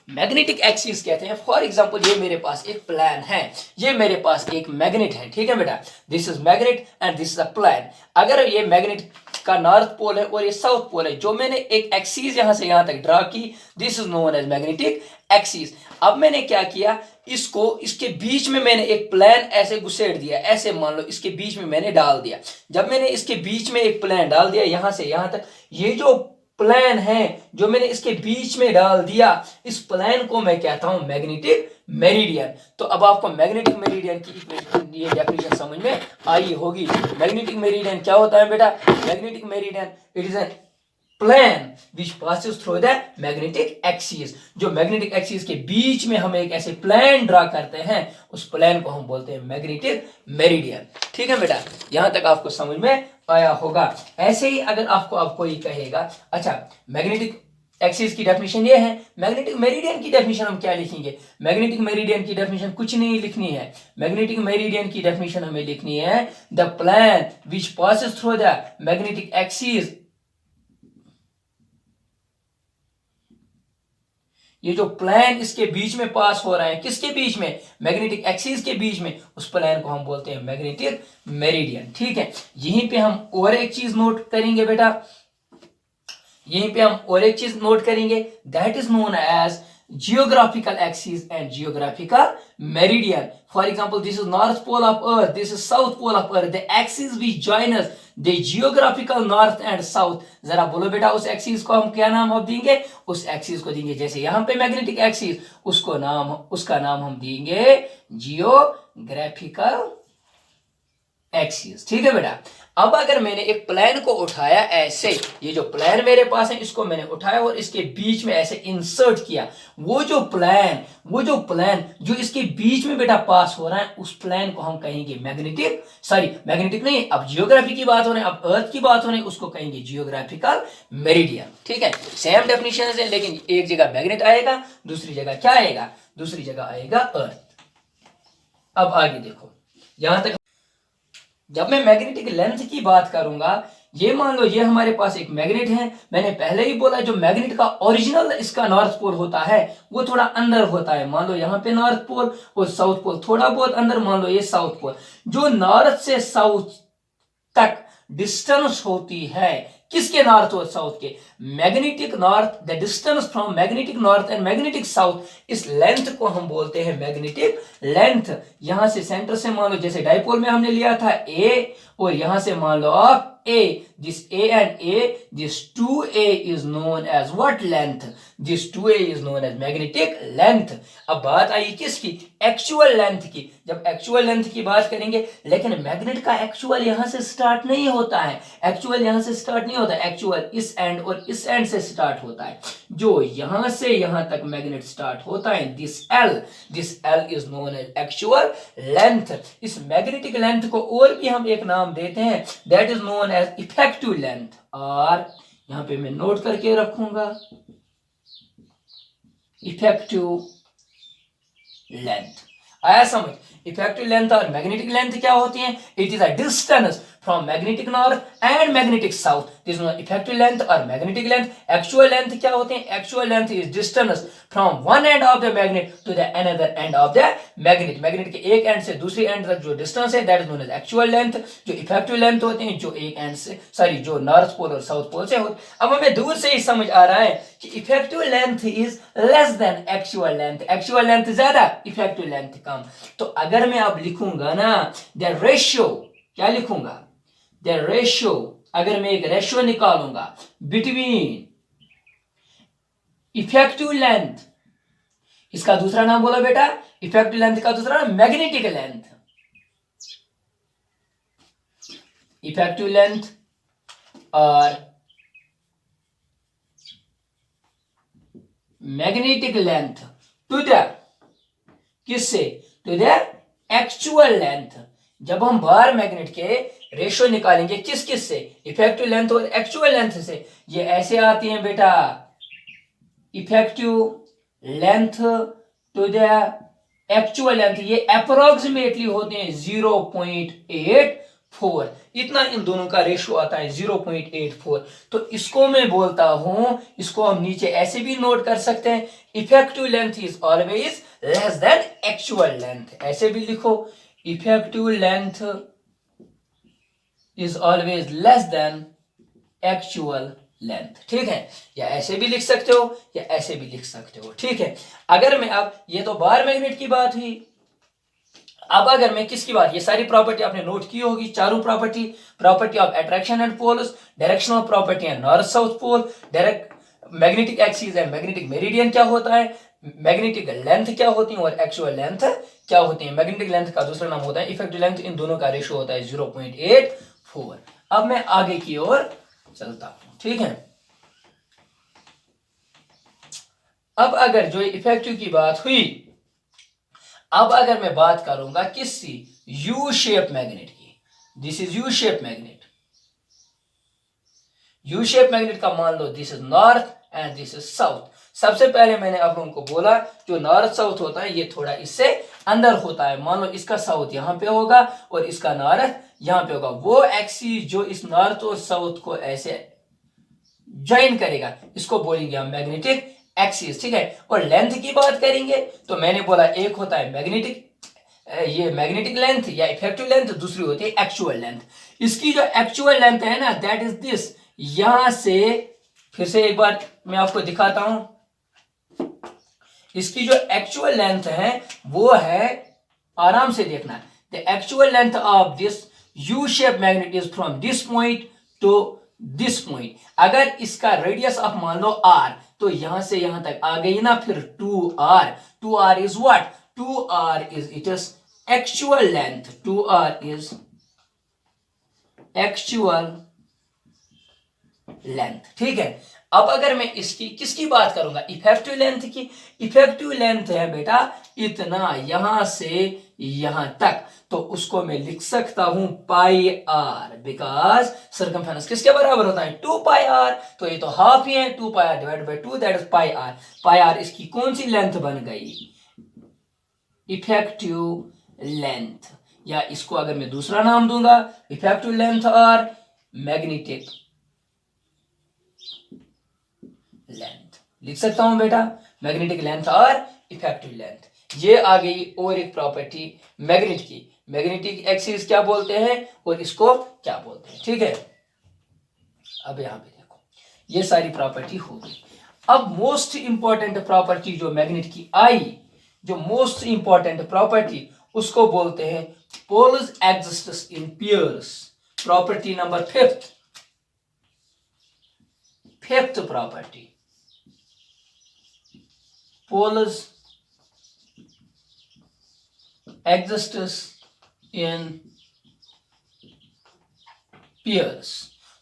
magnetic axis कहते हैं, फॉर एग्जांपल ये मेरे पास एक प्लेन है, ये मेरे पास एक मैग्नेट है, ठीक है बेटा, this is magnet and this is a plane. अगर ये मैग्नेट का नॉर्थ पोल है और ये साउथ पोल है, जो मैंने एक एक्सिस यहां से यहां तक ड्रा की, this is known as magnetic axis. अब मैंने क्या किया, इसको इसके बीच में मैंने एक प्लेन ऐसे घुसेड़ दिया, ऐसे मान लो इसके बीच में मैंने डाल दिया। जब मैंने इसके बीच में एक प्लेन डाल दिया यहां से यहां तक, ये जो प्लेन है जो मैंने इसके बीच में डाल दिया, इस प्लेन को मैं कहता हूं मैग्नेटिक मेरिडियन। तो अब आपको मैग्नेटिक मेरिडियन की ये डेफिनेशन समझ में आई होगी। मैग्नेटिक मेरिडियन क्या होता है बेटा? Magnetic meridian it is an plane which passes through the magnetic axis. जो मैग्नेटिक एक्सिस के बीच में हम एक ऐसे प्लेन ड्रा करते हैं, उस प्लेन को हम बोलते हैं मैग्नेटिक मेरिडियन। ठीक है बेटा, यहां तक आपको समझ में आया होगा। ऐसे ही अगर आपको अब कोई कहेगा, अच्छा मैग्नेटिक एक्सिस की डेफिनेशन ये है, मैग्नेटिक मेरिडियन की डेफिनेशन हम क्या लिखेंगे? मैग्नेटिक मेरिडियन की डेफिनेशन कुछ नहीं लिखनी है। मैग्नेटिक मेरिडियन की डेफिनेशन हमें लिखनी है, the plane which passes through the magnetic axis. ये जो प्लेन इसके बीच में पास हो रहा है, किसके बीच में? मैग्नेटिक एक्सिस के बीच में, उस प्लेन को हम बोलते हैं मैग्नेटिक मेरिडियन। ठीक है, यहीं पे हम और एक चीज नोट करेंगे बेटा, यहीं पे हम और एक चीज नोट करेंगे, that is known as geographical axis and geographical meridian. For example, this is north pole of earth, this is south pole of earth, the axis which join us, the geographical north and south। जरा बोलो बेटा, उस axis को हम क्या नाम अब देंगे? उस एक्सिस को देंगे, जैसे यहां पे मैग्नेटिक एक्सिस, उसका नाम हम देंगे जियोग्राफिकल एक्सिस। ठीक है बेटा। अब अगर मैंने एक प्लेन को उठाया ऐसे, ये जो प्लेन मेरे पास है इसको मैंने उठाया और इसके बीच में ऐसे इंसर्ट किया, वो जो प्लेन जो इसके बीच में बेटा पास हो रहा है उस प्लेन को हम कहेंगे मैग्नेटिक, सॉरी मैग्नेटिक नहीं, अब जियोग्राफी की बात हो रही है, अब अर्थ की बात हो रही है, उसको कहेंगे जियोग्राफिकल मेरिडियन। ठीक है, सेम डेफिनेशन है, लेकिन एक जगह मैग्नेट आएगा, दूसरी जगह क्या आएगा, दूसरी जगह आएगा अर्थ। अब आगे देखो, यहां तक जब मैं मैग्नेटिक लेंथ की बात करूंगा, ये मान लो ये हमारे पास एक मैग्नेट है, मैंने पहले ही बोला जो मैग्नेट का ओरिजिनल इसका नॉर्थ पोल होता है वो थोड़ा अंदर होता है, मान लो यहाँ पे नॉर्थ पोल और साउथ पोल थोड़ा बहुत अंदर, मान लो ये साउथ पोल। जो नॉर्थ से साउथ तक डिस्टेंस होती है, किसके नॉर्थ और साउथ के, magnetic north, the distance from magnetic north and magnetic south, इस लेंथ को हम बोलते हैं मैग्नेटिक लेंथ। यहां से सेंटर से मान लो जैसे डाइपोल में हमने लिया था ए, और यहां से मान लो आप A, this A and A, this 2A is known as what length? This 2A is known as magnetic length. अब बात आई किसकी, एक्चुअल लेंथ की। जब एक्चुअल लेंथ की बात करेंगे, लेकिन मैग्नेट का एक्चुअल यहां से स्टार्ट नहीं होता है, एक्चुअल यहां से स्टार्ट नहीं होता, एक्चुअल इस एंड और इस एंड से स्टार्ट होता है। जो यहां से यहां तक मैग्नेट स्टार्ट होता है, this L is known as actual length. इस मैग्नेटिक लेंथ को और भी हम एक नाम देते हैं, that is known as effective length, और यहां पे मैं नोट करके रखूंगा इफेक्टिव लेंथ। आया समझ, इफेक्टिव लेंथ और मैग्नेटिक लेंथ क्या होती है, it is a distance from magnetic north and magnetic south, this is effective length और मैग्नेटिक लेंथ। एक्चुअल लेंथ क्या होते हैं, actual length is distance from one end of the magnet to the another end of the magnet, magnet के एक and से दूसरी and तक जो डिस्टेंस है that is known as actual length. जो इफेक्टिव लेंथ होते हैं जो एक एंड से, सॉरी जो नॉर्थ पोल और साउथ पोल से होते। अब हमें दूर से ही समझ आ रहा है कि effective length is less than actual length, actual length ज्यादा, इफेक्टिव लेंथ कम। तो अगर मैं अब लिखूंगा ना द रेशियो, क्या लिखूंगा, द रेशियो, अगर मैं एक रेशियो निकालूंगा बिटवीन इफेक्टिव लेंथ, इसका दूसरा नाम बोला बेटा, इफेक्टिव लेंथ का दूसरा नाम मैग्नेटिक लेंथ, इफेक्टिव लेंथ और मैग्नेटिक लेंथ टू द, किससे, टू द एक्चुअल लेंथ। जब हम बाहर मैग्नेट के रेशियो निकालेंगे किस किस से, इफेक्टिव लेंथ और एक्चुअल लेंथ से, ये ऐसे आती हैं बेटा, effective length to the actual length, ये अप्रोक्सीमेटली होते हैं 0.84, इतना इन दोनों का रेशियो आता है 0.84। तो इसको मैं बोलता हूं, इसको हम नीचे ऐसे भी नोट कर सकते हैं, effective length is always less than actual length, ऐसे भी लिखो, effective length is always less than actual length. ठीक है, या ऐसे भी लिख सकते हो या ऐसे भी लिख सकते हो। ठीक है, अगर मैं अब, ये तो बार मैग्नेट की बात हुई, अब अगर मैं किसकी बात, ये सारी प्रॉपर्टी आपने नोट की होगी, चारों property, property of attraction and poles, directional property है north south pole, direct magnetic axis है, मैग्नेटिक मेरिडियन क्या होता है, मैग्नेटिक लेंथ क्या होती है और एक्चुअल लेंथ क्या होती है। मैग्नेटिक लेंथ का दूसरा नाम होता है इफेक्टिव लेंथ, इन दोनों का रेशियो होता है 0.84। अब मैं आगे की ओर चलता हूं। ठीक है, अब अगर जो इफेक्टिव की बात हुई, अब अगर मैं बात करूंगा किसकी, यू शेप मैग्नेट की, this is U shape magnet. U shape magnet का मान लो this is north and this is south. सबसे पहले मैंने आप लोगों को बोला जो नॉर्थ साउथ होता है ये थोड़ा इससे अंदर होता है, मान लो इसका साउथ यहां पे होगा और इसका नॉर्थ यहां पे होगा, वो एक्सिस जो इस नॉर्थ और साउथ को ऐसे ज्वाइन करेगा इसको बोलेंगे हम मैग्नेटिक एक्सिस। ठीक है, और लेंथ की बात करेंगे तो मैंने बोला एक होता है मैग्नेटिक, ये मैग्नेटिक लेंथ या इफेक्टिव लेंथ, दूसरी होती है एक्चुअल लेंथ। इसकी जो एक्चुअल लेंथ है ना दैट इज दिस, यहां से फिर से एक बार मैं आपको दिखाता हूं, इसकी जो एक्चुअल लेंथ है वो है, आराम से देखना, the actual length of this you shape magnet is from this point two this point. अगर इसका रेडियस ऑफ मान लो r, तो यहां से यहां तक आ गई ना, फिर 2r, 2r is what, 2r is it is actual length, 2r is actual length. ठीक है, अब अगर मैं इसकी किसकी बात करूंगा, इफेक्टिव लेंथ की। इफेक्टिव लेंथ है बेटा इतना, यहां से यहां तक, तो उसको मैं लिख सकता हूं पाई आर, बिकॉज सर्कमफेरेंस किसके बराबर होता है 2 पाई आर, तो ये तो हाफ ही है, 2 pi R divide by 2 that is pi R. Pi R इसकी कौन सी लेंथ बन गई, इफेक्टिव लेंथ, या इसको अगर मैं दूसरा नाम दूंगा इफेक्टिव लेंथ और मैग्नेटिक लेंथ, लिख सकता हूं बेटा मैग्नेटिक लेंथ और इफेक्टिव लेंथ। ये आ गई और एक प्रॉपर्टी मैग्नेट की, मैग्नेटिक एक्सिस क्या बोलते हैं और इसको क्या बोलते हैं। ठीक है, अब यहां पे देखो ये सारी प्रॉपर्टी हो गई। अब मोस्ट इंपॉर्टेंट प्रॉपर्टी जो मैग्नेट की आई, जो मोस्ट इंपॉर्टेंट प्रॉपर्टी, उसको बोलते हैं poles exist in pairs. Property number fifth property, poles exists in pairs।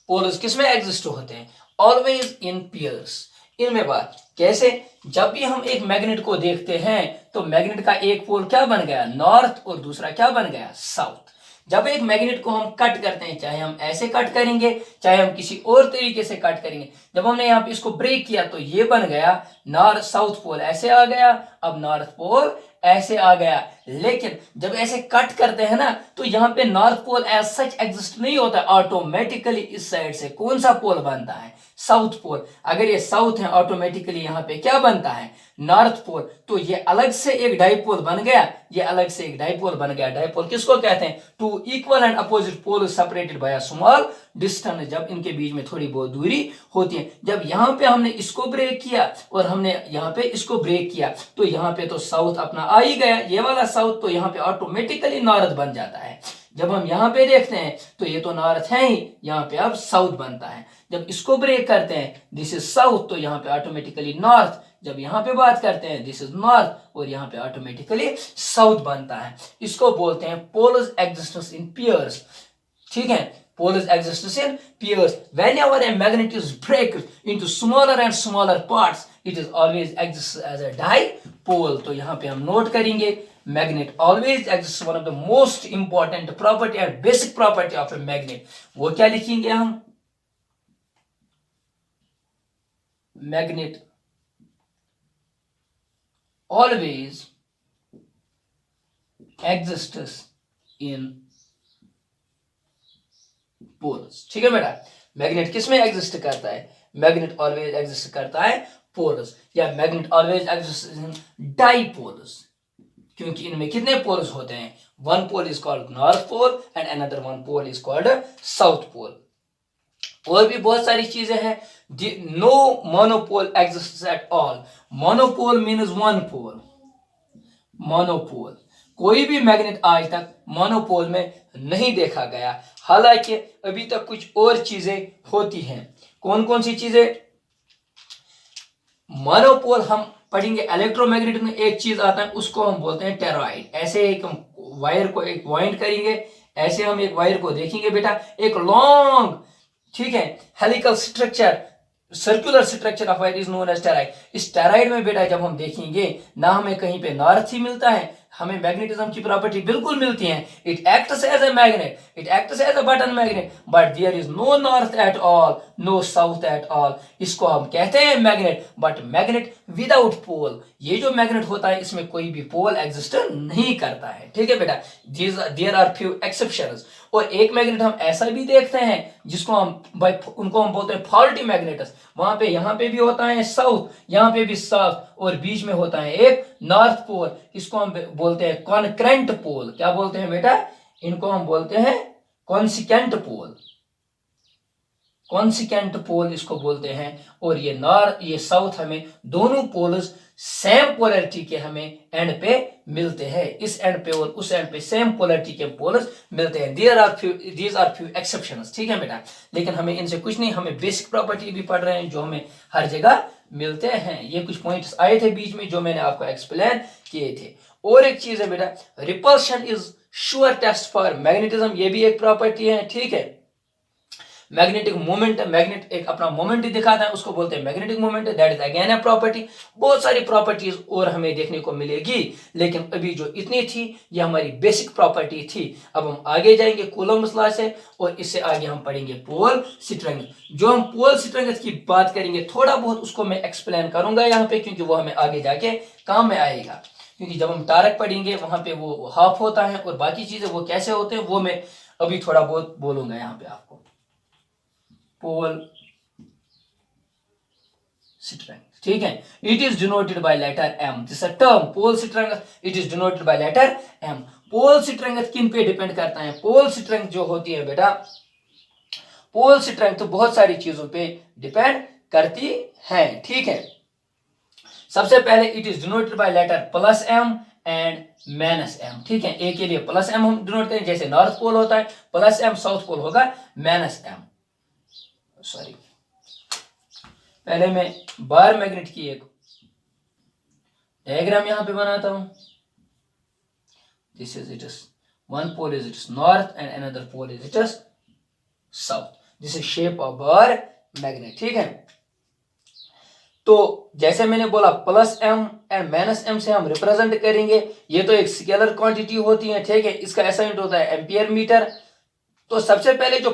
Poles किसमें एग्जिस्ट होते हैं, ऑलवेज इन पेयर्स। इनमें बात कैसे, जब भी हम एक मैग्नेट को देखते हैं तो मैग्नेट का एक पोल क्या बन गया नॉर्थ और दूसरा क्या बन गया साउथ। जब एक मैग्नेट को हम कट करते हैं, चाहे हम ऐसे कट करेंगे चाहे हम किसी और तरीके से कट करेंगे, जब हमने यहाँ पे इसको ब्रेक किया तो ये बन गया नॉर्थ साउथ पोल, ऐसे आ गया, अब नॉर्थ पोल ऐसे आ गया। लेकिन जब ऐसे कट करते हैं ना तो यहाँ पे north pole as such exist नहीं होता, ऑटोमेटिकली इस साइड से कौन सा पोल बनता है साउथ पोल। अगर ये साउथ है ऑटोमेटिकली यहाँ पे क्या बनता है नॉर्थ पोल, तो ये अलग से एक डाइपोल बन गया, ये अलग से एक डाइपोल बन गया। डाइपोल किसको कहते हैं, two equal and opposite pole separated by a small distance, जब इनके बीच में थोड़ी बहुत दूरी होती है। जब यहाँ पे हमने इसको ब्रेक किया और हमने यहाँ पे इसको ब्रेक किया तो यहाँ पे तो साउथ अपना आ ही गया, ये वाला साउथ, तो यहाँ पे ऑटोमेटिकली नॉर्थ बन जाता है। जब हम यहाँ पे देखते हैं तो ये तो नॉर्थ है ही, यहाँ पे अब साउथ बनता है। जब इसको ब्रेक करते हैं दिस इज साउथ, तो यहाँ पे ऑटोमेटिकली नॉर्थ। जब यहाँ पे बात करते हैं दिस इज नॉर्थ और यहाँ पे ऑटोमेटिकली साउथ बनता है। इसको बोलते हैं पोल्स एग्जिस्टेंस इन पेयर्स। ठीक है, poles exist in pairs। Whenever a magnet is break into smaller and smaller parts, it is always exists as a dipole। तो यहाँ पे हम नोट करेंगे magnet always exists, one of the most important property and basic property of a magnet। वो क्या लिखेंगे हम, magnet always exists in poles. ठीक है बेटा, मैग्नेट किसमें एग्जिस्ट करता है, मैग्नेट ऑलवेज एग्जिस्ट करता है पोल्स, या magnet always exist in dipoles, क्योंकि इनमें कितने पोल्स होते हैं, one pole is called north pole and another one pole is called south pole. और भी बहुत सारी चीजें हैं। No monopole exist at all. Monopole means one pole, monopole, कोई भी मैग्नेट आज तक मोनोपोल में नहीं देखा गया। हालांकि अभी तक कुछ और चीजें होती हैं। कौन कौन सी चीजें, मोनोपोल हम पढ़ेंगे इलेक्ट्रोमैग्नेटिक में, एक चीज आता है उसको हम बोलते हैं टेरॉइड। ऐसे एक वायर को एक वाइंड करेंगे, ऐसे हम एक वायर को देखेंगे बेटा, एक लॉन्ग, ठीक है, helical structure, circular structure of wire is known as toroid. इस टेराइड में बेटा जब हम देखेंगे ना हमें कहीं पे नॉर्थ ही मिलता है, हमें मैग्नेटिज्म की प्रॉपर्टी बिल्कुल मिलती है। It acts as a magnet, it acts as a button magnet, but there is no north at all, no south at all. इसको हम कहते हैं magnet, but magnet without pole. ये जो मैग्नेट होता है इसमें कोई भी पोल एग्जिस्ट नहीं करता है। ठीक है बेटा, देयर आर फ्यू एक्सेप्शंस। और एक मैग्नेट हम ऐसा भी देखते हैं जिसको हम उनको हम बोलते हैं फॉल्टी मैग्नेटस। वहां पे यहाँ पे भी होता है साउथ, यहाँ पे भी साउथ, और बीच में होता है एक नॉर्थ पोल। इसको हम बोलते हैं कॉन्करेंट पोल। क्या बोलते हैं बेटा, इनको हम बोलते हैं कॉन्सिकेंट पोल, कॉन्सिकेंट पोल इसको बोलते हैं। और ये नॉर्थ ये साउथ हमें दोनों पोल्स सेम पोलैरिटी के हमें एंड पे मिलते हैं। इस एंड पे और उस एंड पे सेम पोलैरिटी के पोल्स मिलते हैं। These are few exceptions. ठीक है बेटा, लेकिन हमें इनसे कुछ नहीं, हमें बेसिक प्रॉपर्टी भी पढ़ रहे हैं जो हमें हर जगह मिलते हैं। ये कुछ पॉइंट्स आए थे बीच में जो मैंने आपको एक्सप्लेन किए थे। और एक चीज है बेटा, repulsion is sure test for magnetism, ये भी एक प्रॉपर्टी है। ठीक है, मैग्नेटिक मोमेंट, मैग्नेट एक अपना मोमेंट दिखाता है, उसको बोलते हैं magnetic moment. That is again a property. बहुत सारी प्रॉपर्टीज और हमें देखने को मिलेगी, लेकिन अभी जो इतनी थी ये हमारी बेसिक प्रॉपर्टी थी। अब हम आगे जाएंगे कूलम्ब्स लॉ से, और इससे आगे हम पढ़ेंगे पोल स्ट्रेंथ। जो हम पोल स्ट्रेंथ की बात करेंगे थोड़ा बहुत उसको मैं एक्सप्लेन करूंगा यहाँ पे, क्योंकि वो हमें आगे जाके काम में आएगा। क्योंकि जब हम टारक पढ़ेंगे वहां पे वो हाफ होता है, और बाकी चीजें वो कैसे होते हैं वो मैं अभी थोड़ा बहुत बोलूंगा यहाँ पे आपको। पोल स्ट्रेंथ, ठीक है, it is denoted by letter M. This term pole strength, it is denoted by letter M. Pole strength किन पे डिपेंड करता है? पोल स्ट्रेंथ जो होती है बेटा, पोल स्ट्रेंथ तो बहुत सारी चीजों पे डिपेंड करती है, ठीक है। सबसे पहले it is denoted by letter plus M and minus M, ठीक है। ए के लिए प्लस एम हम डिनोट करें, जैसे नॉर्थ पोल होता है प्लस एम, साउथ पोल होगा माइनस एम। सॉरी, पहले मैं बार मैग्नेट की एक डायग्राम यहां पे बनाता हूं। This is it is one pole is it is north and another pole is it is south. This is shape of bar magnet, ठीक है। तो जैसे मैंने बोला plus M and minus M से हम रिप्रेजेंट करेंगे। ये तो एक स्केलर क्वांटिटी होती है, ठीक है। इसका ऐसा यूनिट होता है एम्पियर मीटर। तो सबसे पहले जो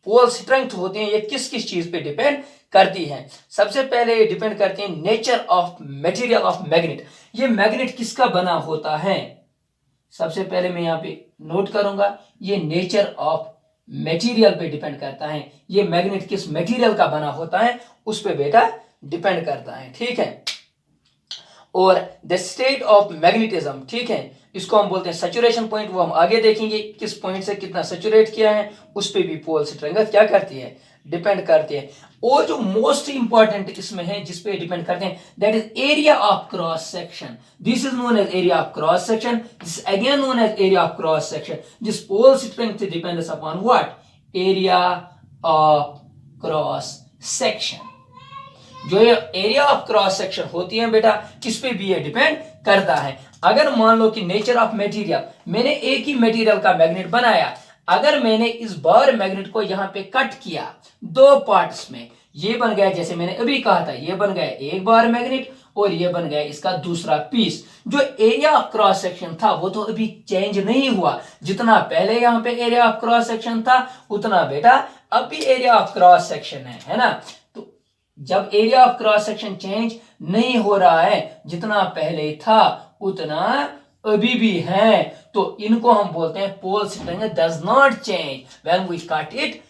पोल स्ट्रेंथ होती है ये किस किस चीज पे डिपेंड करती है? सबसे पहले ये डिपेंड करती है nature of material of magnet. ये मैग्नेट किसका बना होता है? सबसे पहले मैं यहाँ पे नोट करूंगा, ये नेचर ऑफ मटेरियल पे डिपेंड करता है। ये मैग्नेट किस मटेरियल का बना होता है उस पे बेटा डिपेंड करता है, ठीक है। और द स्टेट ऑफ मैग्नेटिज्म, ठीक है, इसको हम बोलते हैं सैचुरेशन पॉइंट। वो हम आगे देखेंगे किस पॉइंट से कितना सैचुरेट किया है, उस पे भी पोल स्ट्रेंथ क्या करती है, डिपेंड करती है। और जो मोस्ट इंपॉर्टेंट इसमें है जिस पे डिपेंड करते हैं, that is area of cross section. This is known as area of cross section. This again known as area of cross section. This pole strength depends upon what? Area of cross section. जो ये area of cross section होती है बेटा, किस पे भी ये depend करता है। अगर मान लो कि नेचर ऑफ मटेरियल, मैंने एक ही मटेरियल का मैग्नेट बनाया, अगर मैंने इस बार मैग्नेट को यहां पे कट किया दो पार्ट्स में, ये बन गया, जैसे मैंने अभी कहा था, ये बन गया एक बार मैग्नेट और ये बन गया इसका दूसरा पीस। जो एरिया ऑफ क्रॉस सेक्शन था वो तो अभी चेंज नहीं हुआ। जितना पहले यहाँ पे एरिया ऑफ क्रॉस सेक्शन था उतना बेटा अब भी एरिया ऑफ क्रॉस सेक्शन है ना। तो जब area of cross section change नहीं हो रहा है, जितना पहले था उतना अभी भी है, तो इनको हम बोलते हैं pole strength does not change when we cut it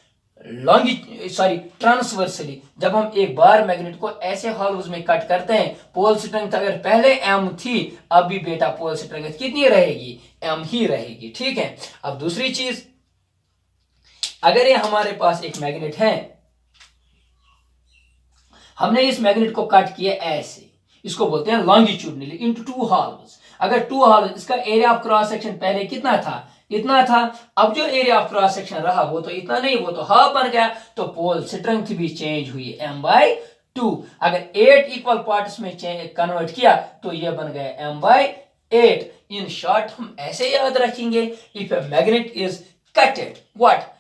transversely. जब हम एक बार मैग्नेट को ऐसे हॉलोज में कट करते हैं, पोल स्ट्रेंथ अगर पहले एम थी, अब भी बेटा पोल स्ट्रेंथ कितनी रहेगी? एम ही रहेगी, ठीक है। अब दूसरी चीज, अगर ये हमारे पास एक मैग्नेट है, हमने इस मैग्नेट को कट किया ऐसे, इसको बोलते हैं लॉन्गिट्यूडनली इनटू टू हॉल्स। अगर टू हॉल्स, इसका एरिया ऑफ क्रॉस सेक्शन पहले कितना था? इतना था। अब जो एरिया ऑफ क्रॉस सेक्शन रहा वो तो इतना नहीं, वो तो हाफ बन गया, तो पोल स्ट्रेंथ भी चेंज हुई m/2। अगर 8 इक्वल पार्ट्स में कन्वर्ट किया तो ये बन गया m/8। इन शॉर्ट हम ऐसे याद रखेंगे, if a magnet is cutted what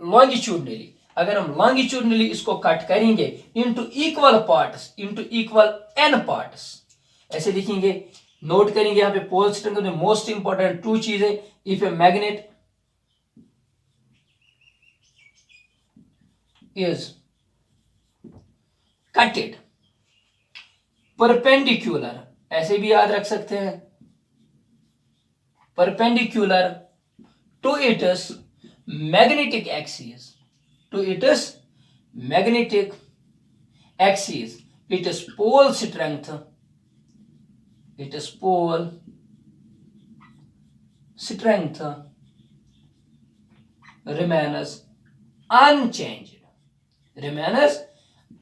longitudinally, अगर हम लॉन्गिट्यूडनली इसको कट करेंगे into equal parts, into equal n parts, ऐसे लिखेंगे, नोट करेंगे यहाँ पे पोल स्ट्रेंथ में मोस्ट इंपॉर्टेंट टू चीजें। If a magnet is cutted perpendicular, ऐसे भी याद रख सकते हैं, perpendicular to its magnetic axis, to its magnetic axis, its pole strength, its pole strength remains unchanged, remains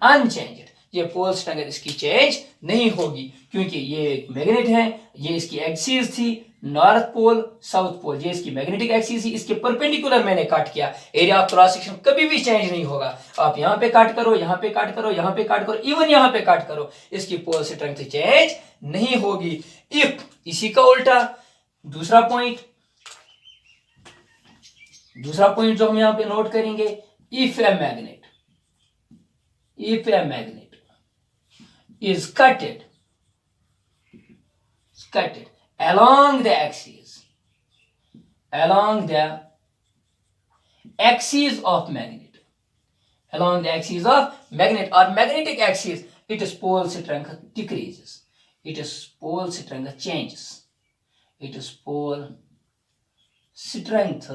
unchanged। ये पोल स्ट्रेंथ इसकी चेंज नहीं होगी, क्योंकि ये एक मैग्नेट है, ये इसकी एक्सिस थी नॉर्थ पोल साउथ पोल, ये इसकी मैग्नेटिक एक्सिस थी, इसके परपेंडिकुलर मैंने काट किया, एरिया ऑफ क्रॉस सेक्शन कभी भी चेंज नहीं होगा। आप यहां पे काट करो, यहां पे काट करो, यहां पे काट करो, इवन यहां पे काट करो, इसकी पोल स्ट्रेंथ चेंज नहीं होगी। इफ इसी का उल्टा दूसरा पॉइंट, दूसरा पॉइंट जो हम यहाँ पे नोट करेंगे, if a magnet is कटेड along the axis of magnet, along the axis of magnet or magnetic axis, its pole strength decreases, its pole strength changes, its pole strength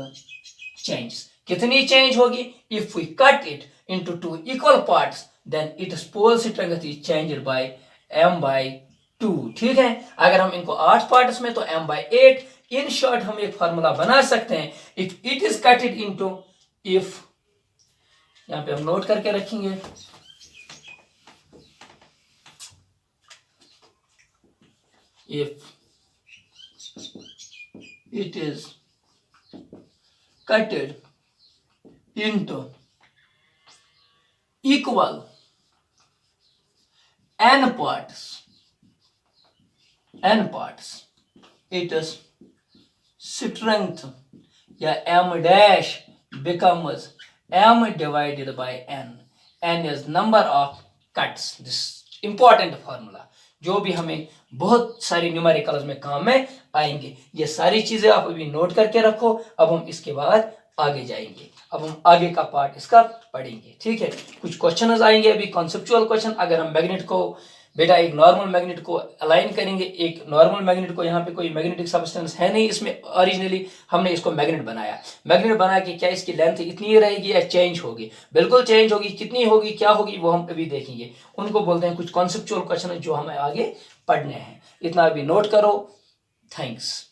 changes. कितनी change होगी? If we cut it into two equal parts, then its pole strength is changed by m/2. ठीक है, अगर हम इनको 8 parts में तो m/8. In short हम एक फार्मूला बना सकते हैं. If it is कटेड into, if यहां पे हम नोट करके रखेंगे, if it is कटेड into equal n parts, its strength या m dash becomes m divided by n. n is number of cuts. This important formula जो भी हमें बहुत सारी न्यूमेरिकल्स में काम में आएंगे. ये सारी चीजें आप अभी नोट करके रखो. अब हम इसके बाद आगे जाएंगे. अब हम आगे का पार्ट इसका पढ़ेंगे. ठीक है, कुछ क्वेश्चन आएंगे अभी, कॉन्सेप्चुअल क्वेश्चन. अगर हम मैग्नेट को, बेटा एक नॉर्मल मैग्नेट को अलाइन करेंगे, एक नॉर्मल मैग्नेट को, यहाँ पे कोई मैग्नेटिक सब्सटेंस है नहीं इसमें, ओरिजिनली हमने इसको मैग्नेट बनाया. मैग्नेट बना के क्या इसकी लेंथ इतनी ही रहेगी या चेंज होगी? बिल्कुल चेंज होगी. कितनी होगी, क्या होगी, वो हम अभी देखेंगे. उनको बोलते हैं कुछ कॉन्सेप्चुअल क्वेश्चन जो हमें आगे पढ़ने हैं. इतना अभी नोट करो. थैंक्स.